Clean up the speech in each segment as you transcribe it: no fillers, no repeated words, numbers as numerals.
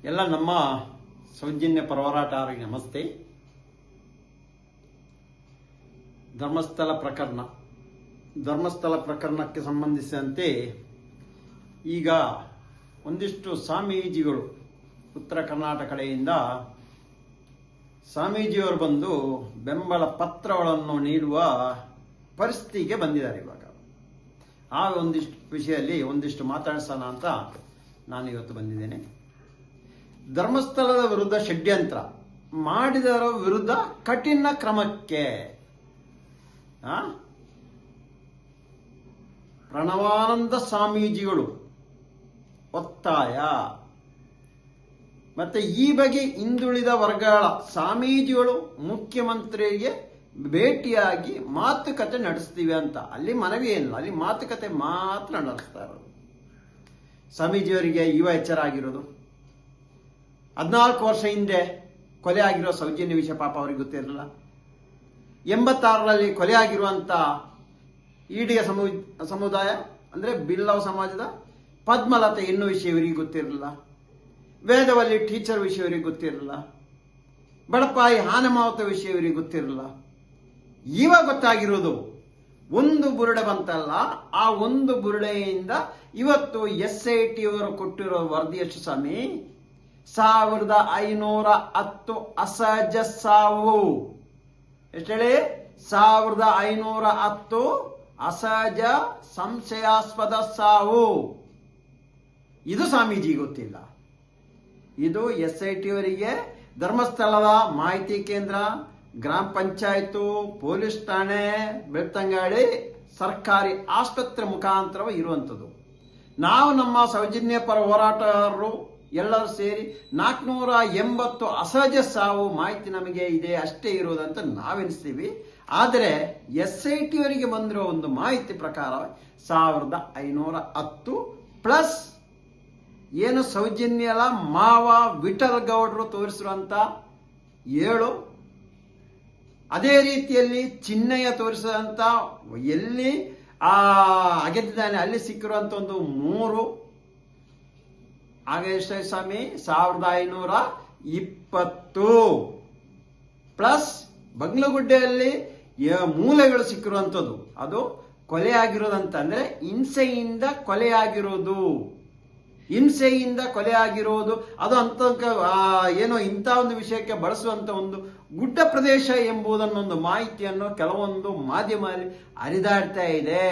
ಎಲ್ಲ ನಮ್ಮ ಸೌಜನ್ಯ ಪರವರಾಟಗಾರರಿಗೆ ನಮಸ್ತೆ. ಧರ್ಮಸ್ಥಳ ಪ್ರಕರಣಕ್ಕೆ ಸಂಬಂಧಿಸಿದಂತೆ ಈಗ ಒಂದಿಷ್ಟು ಸ್ವಾಮೀಜಿಗಳು ಉತ್ತರ ಕರ್ನಾಟಕ ಕಡೆಯಿಂದ ಸ್ವಾಮೀಜಿಯವರು ಬಂದು ಬೆಂಬಲ ಪತ್ರಗಳನ್ನು ನೀಡುವ ಪರಿಸ್ಥಿತಿಗೆ ಬಂದಿದ್ದಾರೆ. ಇವಾಗ ಆ ಒಂದಿಷ್ಟು ವಿಷಯದಲ್ಲಿ ಒಂದಿಷ್ಟು ಮಾತಾಡಿಸೋಣ ಅಂತ ನಾನು ಇವತ್ತು ಬಂದಿದ್ದೇನೆ. ಧರ್ಮಸ್ಥಳದ ವಿರುದ್ಧ ಷಡ್ಯಂತ್ರ ಮಾಡಿದವರ ವಿರುದ್ಧ ಕಠಿಣ ಕ್ರಮಕ್ಕೆ ಪ್ರಣವಾನಂದ ಸ್ವಾಮೀಜಿಗಳು ಒತ್ತಾಯ. ಮತ್ತೆ ಈ ಬಗ್ಗೆ ಹಿಂದುಳಿದ ವರ್ಗಗಳ ಸ್ವಾಮೀಜಿಗಳು ಮುಖ್ಯಮಂತ್ರಿಗೆ ಭೇಟಿಯಾಗಿ ಮಾತುಕತೆ ನಡೆಸ್ತೀವಿ ಅಂತ. ಅಲ್ಲಿ ಮನವಿ ಏನಿಲ್ಲ, ಅಲ್ಲಿ ಮಾತುಕತೆ ಮಾತ್ರ ನಡೆಸ್ತಾ ಇರೋದು. ಸ್ವಾಮೀಜಿಯವರಿಗೆ ಯುವ ಎಚ್ಚರ ಆಗಿರೋದು 14 ವರ್ಷ ಹಿಂದೆ ಕೊಲೆ ಆಗಿರೋ ಸೌಜನ್ಯ ವಿಷಯ ಪಾಪ ಅವ್ರಿಗೆ ಗೊತ್ತಿರಲಿಲ್ಲ. 86ರಲ್ಲಿ ಕೊಲೆ ಆಗಿರುವಂತ ಈಡಿಯ ಸಮುದಾಯ ಅಂದ್ರೆ ಬಿಲ್ಲವ ಸಮಾಜದ ಪದ್ಮಲತೆ ಎನ್ನುವ ವಿಷಯ ಇವರಿಗೆ ಗೊತ್ತಿರಲಿಲ್ಲ. ವೇದವಲ್ಲಿ ಟೀಚರ್ ವಿಷಯ ಇವರಿಗೆ ಗೊತ್ತಿರಲಿಲ್ಲ. ಬಡಪಾಯಿ ಹಾನಮಾವತ ವಿಷಯ ಇವರಿಗೆ ಗೊತ್ತಿರಲಿಲ್ಲ. ಇವಾಗ ಗೊತ್ತಾಗಿರೋದು ಒಂದು ಬುರುಡೆ ಬಂತಲ್ಲ, ಆ ಒಂದು ಬುರುಡೆಯಿಂದ ಇವತ್ತು SIT ಅವರು ಕೊಟ್ಟಿರೋ ವರದಿ ಎಷ್ಟು ಸ್ವಾಮಿ? 1510 ಅಸಹಜ ಸಾವು. ಎಷ್ಟು ಹೇಳಿ? 1510 ಅಸಹಜ ಸಂಶಯಾಸ್ಪದ ಸಾವು. ಇದು ಸ್ವಾಮೀಜಿ ಗೊತ್ತಿಲ್ಲ. ಇದು SIT ಅವರಿಗೆ ಧರ್ಮಸ್ಥಳದ ಮಾಹಿತಿ ಕೇಂದ್ರ, ಗ್ರಾಮ ಪಂಚಾಯತ್, ಪೊಲೀಸ್ ಠಾಣೆ, ಬೆಳ್ತಂಗಡಿ ಸರ್ಕಾರಿ ಆಸ್ಪತ್ರೆ ಮುಖಾಂತರ ಇರುವಂಥದ್ದು. ನಾವು ನಮ್ಮ ಸೌಜನ್ಯ ಪರ ಹೋರಾಟಗಾರರು ಎಲ್ಲರೂ ಸೇರಿ 480 ಅಸಹಜ ಸಾವು ಮಾಹಿತಿ ನಮಗೆ ಇದೆ ಅಷ್ಟೇ ಇರೋದಂತ ನಾವೆನಿಸ್ತೀವಿ. ಆದರೆ SIT ಅವರಿಗೆ ಬಂದಿರೋ ಒಂದು ಮಾಹಿತಿ ಪ್ರಕಾರ 1510 ಪ್ಲಸ್ ಏನು ಸೌಜನ್ಯಲ ಮಾವ ವಿಠಲ್ ಗೌಡರು ತೋರಿಸಿರುವಂತ 7, ಅದೇ ರೀತಿಯಲ್ಲಿ ಚಿನ್ನಯ್ಯ ತೋರಿಸಿದಂತ ಎಲ್ಲಿ ಅಗೆದಿದ್ದಾನೆ ಅಲ್ಲಿ ಸಿಕ್ಕಿರುವಂತ ಒಂದು 3, ಹಾಗೆ ಎಷ್ಟು ಸ್ವಾಮಿ? 1520 ಪ್ಲಸ್ ಬಗ್ಲಗುಡ್ಡೆಯಲ್ಲಿ ಮೂಲೆಗಳು ಸಿಕ್ಕಿರುವಂಥದ್ದು. ಅದು ಕೊಲೆ ಆಗಿರೋದಂತ ಅಂದ್ರೆ ಹಿಂಸೆಯಿಂದ ಕೊಲೆಯಾಗಿರೋದು. ಹಿಂಸೆಯಿಂದ ಕೊಲೆ ಆಗಿರೋದು ಅದು ಅಂತ ಏನೋ ಇಂಥ ಒಂದು ವಿಷಯಕ್ಕೆ ಬಳಸುವಂತ ಒಂದು ಗುಡ್ಡ ಪ್ರದೇಶ ಎಂಬುದನ್ನೊಂದು ಮಾಹಿತಿಯನ್ನು ಕೆಲವೊಂದು ಮಾಧ್ಯಮದಲ್ಲಿ ಹರಿದಾಡ್ತಾ ಇದೆ.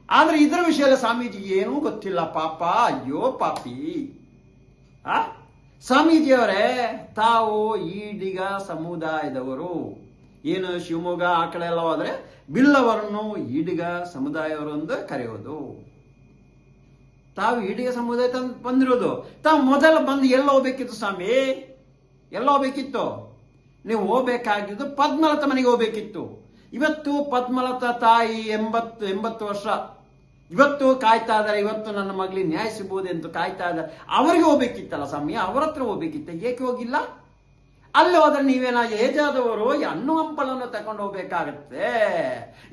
ಆದ್ರೆ ಇದರ ವಿಷಯ ಸ್ವಾಮೀಜಿಗೆ ಏನೂ ಗೊತ್ತಿಲ್ಲ ಪಾಪ. ಅಯ್ಯೋ ಪಾಪಿ. ಸ್ವಾಮೀಜಿಯವರೇ, ತಾವು ಈಡಿಗ ಸಮುದಾಯದವರು. ಏನು ಶಿವಮೊಗ್ಗ ಆ ಕಡೆ ಎಲ್ಲ ಹೋದ್ರೆ ಬಿಲ್ಲವರನ್ನು ಈಡಿಗ ಸಮುದಾಯವರು ಎಂದು ಕರೆಯೋದು. ತಾವು ಈಡಿಗ ಸಮುದಾಯ ಬಂದಿರೋದು. ತಾವು ಮೊದಲು ಬಂದು ಎಲ್ಲ ಹೋಗ್ಬೇಕಿತ್ತು ಸ್ವಾಮಿ, ಎಲ್ಲ ಹೋಗ್ಬೇಕಿತ್ತು. ನೀವು ಹೋಗ್ಬೇಕಾಗಿದ್ದು ಪದ್ಮಲತಾ ಮನೆಗೆ ಹೋಗ್ಬೇಕಿತ್ತು. ಇವತ್ತು ಪದ್ಮಲತಾ ತಾಯಿ 80 ವರ್ಷ ಇವತ್ತು ಕಾಯ್ತಾ ಇದ್ದಾರೆ. ಇವತ್ತು ನನ್ನ ಮಗಳಿಗೆ ನ್ಯಾಯ ಸಿಗಬಹುದು ಎಂದು ಕಾಯ್ತಾ ಇದ್ದಾರೆ. ಅವರಿಗೆ ಹೋಗ್ಬೇಕಿತ್ತಲ್ಲ ಸ್ವಾಮಿ, ಅವರ ಹತ್ರ ಹೋಗ್ಬೇಕಿತ್ತ. ಏಕೆ ಹೋಗಿಲ್ಲ? ಅಲ್ಲಿ ಹೋದ್ರೆ ನೀವೇನ ಏಜಾದವರು ಹಣ್ಣು ಹಂಪಲನ್ನು ತಕೊಂಡು ಹೋಗ್ಬೇಕಾಗತ್ತೆ.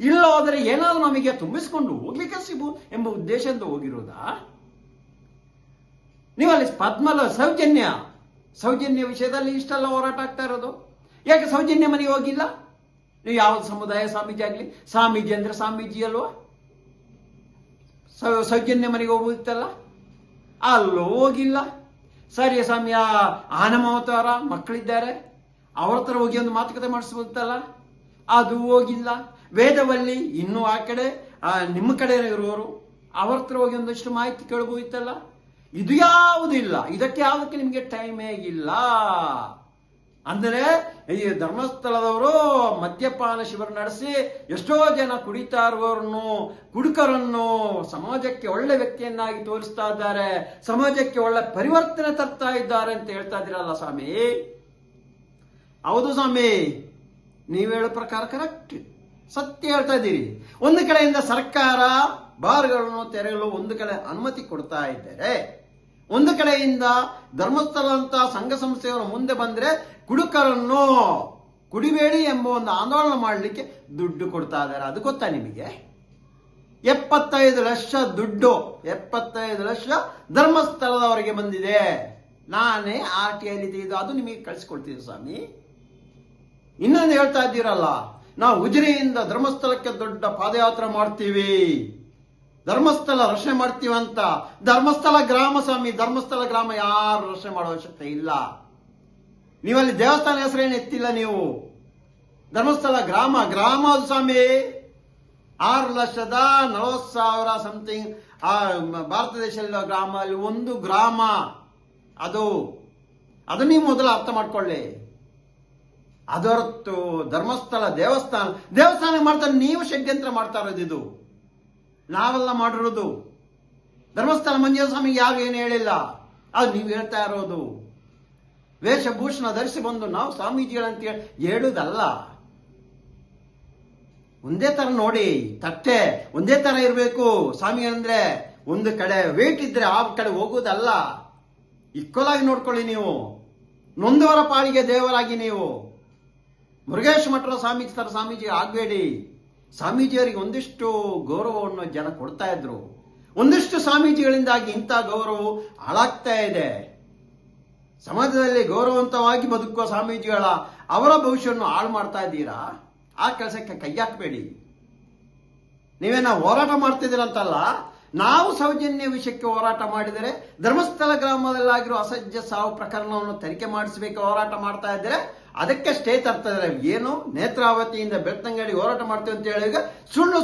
ಇಲ್ಲ ಹೋದ್ರೆ ಏನಾದ್ರು ನಮಗೆ ತುಂಬಿಸ್ಕೊಂಡು ಹೋಗ್ಲಿಕ್ಕೆ ಸಿಗು ಎಂಬ ಉದ್ದೇಶದಿಂದ ಹೋಗಿರೋದಾ? ನೀವಲ್ಲಿ ಸೌಜನ್ಯ ವಿಷಯದಲ್ಲಿ ಇಷ್ಟೆಲ್ಲ ಹೋರಾಟ ಆಗ್ತಾ ಇರೋದು ಯಾಕೆ? ಸೌಜನ್ಯ ಮನೆಗೆ ಹೋಗಿಲ್ಲ ನೀವು? ಯಾವ್ದು ಸಮುದಾಯ ಸ್ವಾಮೀಜಿ ಆಗ್ಲಿ, ಸ್ವಾಮೀಜಿ ಅಂದ್ರೆ ಸ್ವಾಮೀಜಿ ಅಲ್ವಾ? ಸೌಜನ್ಯ ಮನೆಗೆ ಹೋಗುತ್ತಲ್ಲ, ಅಲ್ಲೂ ಹೋಗಿಲ್ಲ. ಸರಿ ಸ್ವಾಮಿ, ಆನಮಾವತಾರ ಮಕ್ಕಳಿದ್ದಾರೆ, ಅವ್ರ ಹತ್ರ ಹೋಗಿ ಒಂದು ಮಾತುಕತೆ ಮಾಡಿಸ್ಬೋದಲ್ಲ, ಅದು ಹೋಗಿಲ್ಲ. ವೇದವಲ್ಲಿ ಇನ್ನೂ ಆ ಕಡೆ ನಿಮ್ಮ ಕಡೆ ಇರುವವರು ಅವ್ರ ಹತ್ರ ಹೋಗಿ ಒಂದಷ್ಟು ಮಾಹಿತಿ ಕೇಳಬಹುದಿತ್ತಲ್ಲ. ಇದು ಯಾವುದೂ ಇಲ್ಲ. ಇದಕ್ಕೆ ಯಾವುದಕ್ಕೆ ನಿಮಗೆ ಟೈಮೇ ಇಲ್ಲ. ಅಂದರೆ ಈ ಧರ್ಮಸ್ಥಳದವರು ಮದ್ಯಪಾನ ಶಿಬಿರ ನಡೆಸಿ ಎಷ್ಟೋ ಜನ ಕುಡಿತಾ ಇರುವವರನ್ನು, ಕುಡುಕರನ್ನು ಸಮಾಜಕ್ಕೆ ಒಳ್ಳೆ ವ್ಯಕ್ತಿಯನ್ನಾಗಿ ತೋರಿಸ್ತಾ ಇದ್ದಾರೆ, ಸಮಾಜಕ್ಕೆ ಒಳ್ಳೆ ಪರಿವರ್ತನೆ ತರ್ತಾ ಇದ್ದಾರೆ ಅಂತ ಹೇಳ್ತಾ ಇದ್ದೀರಲ್ಲ ಸ್ವಾಮಿ. ಹೌದು ಸ್ವಾಮಿ, ನೀವು ಹೇಳೋ ಪ್ರಕಾರ ಕರೆಕ್ಟ್, ಸತ್ಯ ಹೇಳ್ತಾ ಇದ್ದೀರಿ. ಒಂದು ಕಡೆಯಿಂದ ಸರ್ಕಾರ ಬಾರ್ಗಳನ್ನು ತೆರೆಯಲು ಒಂದು ಕಡೆ ಅನುಮತಿ ಕೊಡ್ತಾ ಇದ್ದಾರೆ, ಒಂದು ಕಡೆಯಿಂದ ಧರ್ಮಸ್ಥಳದಂತ ಸಂಘ ಸಂಸ್ಥೆಯವರು ಮುಂದೆ ಬಂದ್ರೆ ಕುಡುಕರನ್ನು ಕುಡಿಬೇಡಿ ಎಂಬ ಒಂದು ಆಂದೋಲನ ಮಾಡಲಿಕ್ಕೆ ದುಡ್ಡು ಕೊಡ್ತಾ ಇದ್ದಾರೆ. ಅದು ಗೊತ್ತಾ ನಿಮಗೆ? 75 ಲಕ್ಷ ದುಡ್ಡು, 75 ಲಕ್ಷ ಧರ್ಮಸ್ಥಳದವರಿಗೆ ಬಂದಿದೆ. ನಾನೇ RTI ತೆಗೆದು ಅದು ನಿಮಗೆ ಕಳಿಸ್ಕೊಡ್ತೀನಿ ಸ್ವಾಮಿ. ಇನ್ನೊಂದು ಹೇಳ್ತಾ ಇದ್ದೀರಲ್ಲ, ನಾವು ಉಜಿರೆಯಿಂದ ಧರ್ಮಸ್ಥಳಕ್ಕೆ ದೊಡ್ಡ ಪಾದಯಾತ್ರೆ ಮಾಡ್ತೀವಿ, ಧರ್ಮಸ್ಥಳ ರಕ್ಷಣೆ ಮಾಡ್ತೀವಂತ. ಧರ್ಮಸ್ಥಳ ಗ್ರಾಮ ಸ್ವಾಮಿ, ಧರ್ಮಸ್ಥಳ ಗ್ರಾಮ ಯಾರು ರಕ್ಷಣೆ ಮಾಡೋ ಅವಶ್ಯಕತೆ ಇಲ್ಲ. ನೀವಲ್ಲಿ ದೇವಸ್ಥಾನ ಹೆಸರೇನು ಎತ್ತಿಲ್ಲ ನೀವು. ಧರ್ಮಸ್ಥಳ ಗ್ರಾಮ ಅದು ಸ್ವಾಮಿ. 6,40,000 ಸಮಥಿಂಗ್ ಭಾರತ ದೇಶದಲ್ಲಿರೋ ಗ್ರಾಮ, ಅಲ್ಲಿ ಒಂದು ಗ್ರಾಮ ಅದು ನೀವು ಮೊದಲು ಅರ್ಥ ಮಾಡ್ಕೊಳ್ಳಿ. ಅದೊರತು ಧರ್ಮಸ್ಥಳ ದೇವಸ್ಥಾನ ಮಾಡ್ತಾರೆ. ನೀವು ಷಡ್ಯಂತ್ರ ಮಾಡ್ತಾ ಇರೋದು ಇದು, ನಾವೆಲ್ಲ ಮಾಡಿರೋದು. ಧರ್ಮಸ್ಥಳ ಮಂಜುನಾಥ ಸ್ವಾಮಿಗೆ ಯಾರು ಏನು ಹೇಳಿಲ್ಲ, ಅದು ನೀವು ಹೇಳ್ತಾ ಇರೋದು. ವೇಷಭೂಷಣ ಧರಿಸಿ ಬಂದು ನಾವು ಸ್ವಾಮೀಜಿಗಳಂತ ಹೇಳುವುದಲ್ಲ. ಒಂದೇ ತರ ನೋಡಿ, ತಟ್ಟೆ ಒಂದೇ ತರ ಇರಬೇಕು. ಸ್ವಾಮಿ ಅಂದ್ರೆ ಒಂದು ಕಡೆ ವೇಟ್ ಇದ್ರೆ ಆ ಕಡೆ ಹೋಗುವುದಲ್ಲ. ಈಕ್ವಲ್ ಆಗಿ ನೋಡ್ಕೊಳ್ಳಿ ನೀವು. ನೊಂದವರ ಪಾಲಿಗೆ ದೇವರಾಗಿ ನೀವು ಮುರುಗೇಶ್ ಮಠದ ಸ್ವಾಮೀಜಿ ತರ ಸ್ವಾಮೀಜಿ ಆಗಬೇಡಿ. ಸ್ವಾಮೀಜಿಯವರಿಗೆ ಒಂದಿಷ್ಟು ಗೌರವವನ್ನು ಜನ ಕೊಡ್ತಾ ಇದ್ರು. ಒಂದಿಷ್ಟು ಸ್ವಾಮೀಜಿಗಳಿಂದಾಗಿ ಇಂಥ ಗೌರವ ಹಾಳಾಗ್ತಾ ಇದೆ. ಸಮಾಜದಲ್ಲಿ ಗೌರವವಂತವಾಗಿ ಬದುಕುವ ಸ್ವಾಮೀಜಿಗಳ ಅವರ ಭವಿಷ್ಯವನ್ನು ಹಾಳು ಮಾಡ್ತಾ ಇದ್ದೀರಾ. ಆ ಕೆಲಸಕ್ಕೆ ಕೈ ಹಾಕಬೇಡಿ. ನೀವೇನ ಹೋರಾಟ ಮಾಡ್ತಿದ್ದೀರಂತಲ್ಲ, ನಾವು ಸೌಜನ್ಯ ವಿಷಯಕ್ಕೆ ಹೋರಾಟ ಮಾಡಿದರೆ, ಧರ್ಮಸ್ಥಳ ಗ್ರಾಮದಲ್ಲಾಗಿರೋ ಅಸಹ್ಯ ಸಾವು ಪ್ರಕರಣವನ್ನು ತನಿಖೆ ಮಾಡಿಸಬೇಕು ಹೋರಾಟ ಮಾಡ್ತಾ ಇದ್ದಾರೆ. ಅದಕ್ಕೆ ಸ್ಟೇ ತರ್ತಾ ಇದ್ದಾರೆ. ಏನು ನೇತ್ರಾವತಿಯಿಂದ ಬೆಳ್ತಂಗಡಿ ಹೋರಾಟ ಮಾಡ್ತೀವಿ ಅಂತ ಹೇಳಿ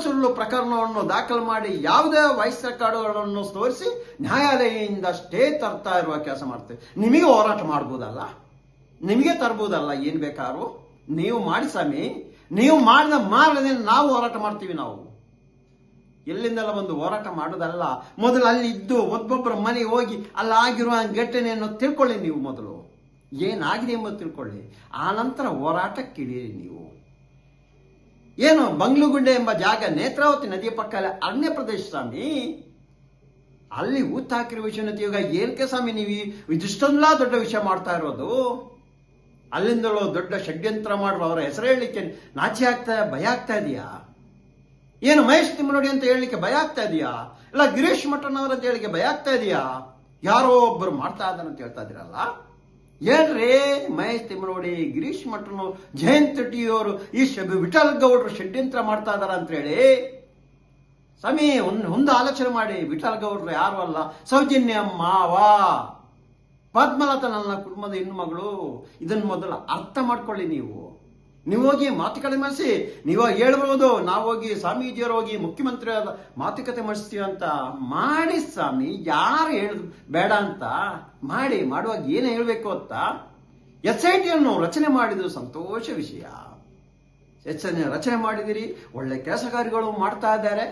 ಸುಳ್ಳು ಪ್ರಕರಣವನ್ನು ದಾಖಲು ಮಾಡಿ ಯಾವುದೇ ವಾಯ್ಸ್ ರೆಕಾರ್ಡ್ಗಳನ್ನು ತೋರಿಸಿ ನ್ಯಾಯಾಲಯದಿಂದ ಸ್ಟೇ ತರ್ತಾ ಇರುವ ಕೆಲಸ ಮಾಡ್ತೇವೆ. ನಿಮಗೆ ಹೋರಾಟ ಮಾಡ್ಬೋದಲ್ಲ, ನಿಮಗೆ ತರ್ಬೋದಲ್ಲ ಏನ್ ಬೇಕಾದ್ರು ನೀವು ಮಾಡಿ ಸ್ವಾಮಿ. ನೀವು ಮಾಡಿದ ಮಾರನೇ ನಾವು ಹೋರಾಟ ಮಾಡ್ತೀವಿ. ನಾವು ಎಲ್ಲಿಂದೆಲ್ಲ ಒಂದು ಹೋರಾಟ ಮಾಡೋದಲ್ಲ. ಮೊದಲು ಅಲ್ಲಿ ಇದ್ದು ಒಬ್ಬೊಬ್ಬರ ಮನೆಗೆ ಹೋಗಿ ಅಲ್ಲಾಗಿರುವ ಘಟನೆಯನ್ನು ತಿಳ್ಕೊಳ್ಳಿ. ನೀವು ಮೊದಲು ಏನಾಗಿದೆ ಎಂಬುದು ತಿಳ್ಕೊಳ್ಳಿ, ಆ ನಂತರ ಹೋರಾಟಕ್ಕಿಡೀರಿ. ನೀವು ಏನು ಬಂಗ್ಲುಗುಂಡೆ ಎಂಬ ಜಾಗ ನೇತ್ರಾವತಿ ನದಿಯ ಪಕ್ಕ ಅರಣ್ಯ ಪ್ರದೇಶ ಸ್ವಾಮಿ, ಅಲ್ಲಿ ಊತಾಕಿರುವ ವಿಷಯ ಈಗ ಏನಕ್ಕೆ ಸ್ವಾಮಿ ನೀವು ಇದಿಷ್ಟೊಂದೆಲ್ಲ ದೊಡ್ಡ ವಿಷಯ ಮಾಡ್ತಾ ಇರೋದು? ಅಲ್ಲಿಂದಲೂ ದೊಡ್ಡ ಷಡ್ಯಂತ್ರ ಮಾಡುವ ಅವರ ಹೆಸರು ಹೇಳಲಿಕ್ಕೆ ನಾಚಿ ಭಯ ಆಗ್ತಾ ಇದೆಯಾ? ಏನು ಮಹೇಶ್ ತಿಮ್ಮನೋಡಿ ಅಂತ ಹೇಳಲಿಕ್ಕೆ ಭಯ ಆಗ್ತಾ ಇದೆಯಾ? ಇಲ್ಲ ಗಿರೀಶ್ ಮಠನವರ ಅಂತ ಹೇಳಿಕೆ ಭಯ ಆಗ್ತಾ ಇದೆಯಾ? ಯಾರೋ ಒಬ್ಬರು ಮಾಡ್ತಾ ಇದ್ದಾನೆ ಅಂತ ಹೇಳ್ತಾ ಇದ್ದೀರಲ್ಲ, ಏನ್ರಿ ಮಹೇಶ್ ತಿಮ್ಮನೋಡಿ, ಗಿರೀಶ್ ಮಠನು, ಜಯಂತ್ ರೆಡ್ಡಿಯವರು, ಈ ವಿಠಲ್ ಗೌಡರು ಷಡ್ಯಂತ್ರ ಮಾಡ್ತಾ ಇದಾರ ಅಂತ ಹೇಳಿ ಸ್ವಾಮಿ ಒಂದು ಆಲೋಚನೆ ಮಾಡಿ. ವಿಠಲ್ ಗೌಡ್ರು ಯಾರು ಅಲ್ಲ, ಸೌಜನ್ಯ ಮಾವ, ಪದ್ಮಲತಾ ನನ್ನ ಕುಟುಂಬದ ಹೆಣ್ಣು ಮಗಳು. ಇದನ್ನು ಮೊದಲು ಅರ್ಥ ಮಾಡ್ಕೊಳ್ಳಿ. ನೀವು ಹೋಗಿ ಮಾತುಕತೆ ಮಾಡಿಸಿ. ನೀವು ಹೇಳ್ಬೋದು ನಾವು ಹೋಗಿ ಸ್ವಾಮೀಜಿಯವರು ಹೋಗಿ ಮುಖ್ಯಮಂತ್ರಿ ಮಾತುಕತೆ ಮಾಡಿಸ್ತೀವಿ ಅಂತ ಮಾಡಿ ಸ್ವಾಮಿ. ಯಾರು ಹೇಳಿದ್ರು ಬೇಡ ಅಂತ ಮಾಡುವಾಗ ಏನು ಹೇಳಬೇಕು ಅಂತ SIT ರಚನೆ ಮಾಡಿದ್ರು ಸಂತೋಷ ವಿಷಯ. ರಚನೆ ಮಾಡಿದಿರಿ, ಒಳ್ಳೆ ಕೆಲಸಗಾರಿಗಳು ಮಾಡ್ತಾ ಇದ್ದಾರೆ.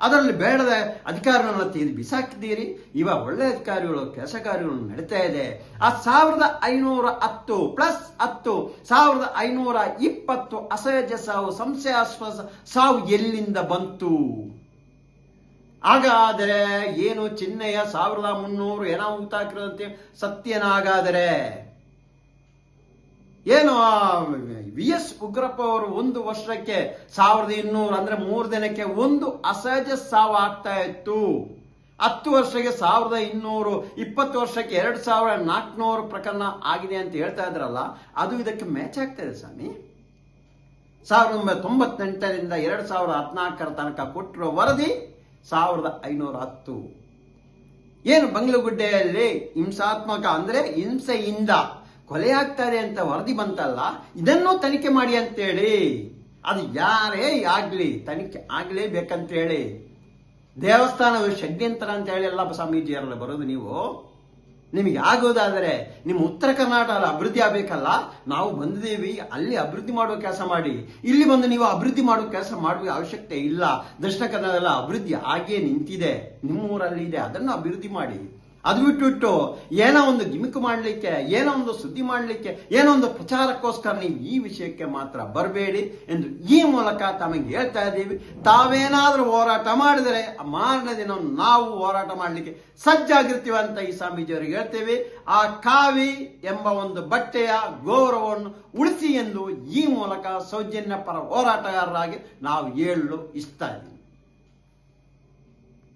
ಅದರಲ್ಲಿ ಬೇಡದ ಅಧಿಕಾರಿಗಳನ್ನ ತೆಗೆದು ಬಿಸಾಕಿದ್ದೀರಿ. ಇವಾಗ ಒಳ್ಳೆ ಅಧಿಕಾರಿಗಳು ಕೆಲಸಗಾರಿಗಳು ನಡೀತಾ ಇದೆ. ಆ 1510 ಪ್ಲಸ್ 10 1520 ಅಸಹಜ ಸಾವು, ಸಂಶಯಾಸ್ಪದ ಸಾವು ಎಲ್ಲಿಂದ ಬಂತು? ಹಾಗಾದರೆ ಏನು ಚಿನ್ನಯ್ಯ 1300 ಏನೋ ಊತಾಕಿರೋದಂತೆ ಸತ್ಯನಾಗಾದರೆ ಏನು VS ಉಗ್ರಪ್ಪ ಅವರು 1 ವರ್ಷಕ್ಕೆ 1200 ಅಂದ್ರೆ 3 ದಿನಕ್ಕೆ ಒಂದು ಅಸಹಜ ಸಾವು ಆಗ್ತಾ ಇತ್ತು. 10 ವರ್ಷಕ್ಕೆ 1200, 20 ವರ್ಷಕ್ಕೆ 2400 ಪ್ರಕರಣ ಆಗಿದೆ ಅಂತ ಹೇಳ್ತಾ ಇದ್ರಲ್ಲ, ಅದು ಇದಕ್ಕೆ ಮ್ಯಾಚ್ ಆಗ್ತಾ ಇದೆ ಸ್ವಾಮಿ. 1998ರಿಂದ 2014 ತನಕ ಕೊಟ್ಟಿರೋ ವರದಿ 1510. ಏನು ಬಂಗ್ಲಗುಡ್ಡೆಯಲ್ಲಿ ಹಿಂಸಾತ್ಮಕ ಅಂದ್ರೆ ಹಿಂಸೆಯಿಂದ ಕೊಲೆ ಆಗ್ತಾರೆ ಅಂತ ವರದಿ ಬಂತಲ್ಲ, ಇದನ್ನು ತನಿಖೆ ಮಾಡಿ ಅಂತೇಳಿ. ಅದು ಯಾರೇ ಆಗ್ಲಿ ತನಿಖೆ ಆಗ್ಲೇಬೇಕಂತೇಳಿ. ದೇವಸ್ಥಾನ ಷಡ್ಯಂತ್ರ ಅಂತ ಹೇಳಿ ಎಲ್ಲ ಸ್ವಾಮೀಜಿಯರೆಲ್ಲ ಬರೋದು. ನಿಮಗೆ ಆಗೋದಾದರೆ ನಿಮ್ಮ ಉತ್ತರ ಕರ್ನಾಟಕ ಅಭಿವೃದ್ಧಿ ಆಗ್ಬೇಕಲ್ಲ, ನಾವು ಬಂದಿದ್ದೀವಿ ಅಲ್ಲಿ ಅಭಿವೃದ್ಧಿ ಮಾಡುವ ಕೆಲಸ ಮಾಡಿ. ಇಲ್ಲಿ ಬಂದು ನೀವು ಅಭಿವೃದ್ಧಿ ಮಾಡುವ ಕೆಲಸ ಮಾಡುವ ಅವಶ್ಯಕತೆ ಇಲ್ಲ. ದಕ್ಷಿಣ ಕನ್ನಡ ಅಭಿವೃದ್ಧಿ ಹಾಗೇ ನಿಂತಿದೆ, ನಿಮ್ಮೂರಲ್ಲಿ ಇದೆ, ಅದನ್ನು ಅಭಿವೃದ್ಧಿ ಮಾಡಿ. ಅದು ಬಿಟ್ಟು ಏನೋ ಒಂದು ಗಿಮಿಕ್ ಮಾಡಲಿಕ್ಕೆ, ಏನೋ ಒಂದು ಸುದ್ದಿ ಮಾಡಲಿಕ್ಕೆ, ಏನೋ ಒಂದು ಪ್ರಚಾರಕ್ಕೋಸ್ಕರ ನೀವು ಈ ವಿಷಯಕ್ಕೆ ಮಾತ್ರ ಬರಬೇಡಿ ಎಂದು ಈ ಮೂಲಕ ತಮಗೆ ಹೇಳ್ತಾ ಇದ್ದೀವಿ. ತಾವೇನಾದ್ರೂ ಹೋರಾಟ ಮಾಡಿದರೆ ಮಾರನೇ ದಿನ ನಾವು ಹೋರಾಟ ಮಾಡಲಿಕ್ಕೆ ಸಜ್ಜಾಗಿರ್ತೀವಿ ಅಂತ ಈ ಸ್ವಾಮೀಜಿಯವರಿಗೆ ಹೇಳ್ತೇವೆ. ಆ ಕಾವಿ ಎಂಬ ಒಂದು ಬಟ್ಟೆಯ ಗೌರವವನ್ನು ಉಳಿಸಿ ಎಂದು ಈ ಮೂಲಕ ಸೌಜನ್ಯ ಪರ ಹೋರಾಟಗಾರರಾಗಿ ನಾವು ಹೇಳಲು ಇಷ್ಟ ಇದ್ದೀವಿ.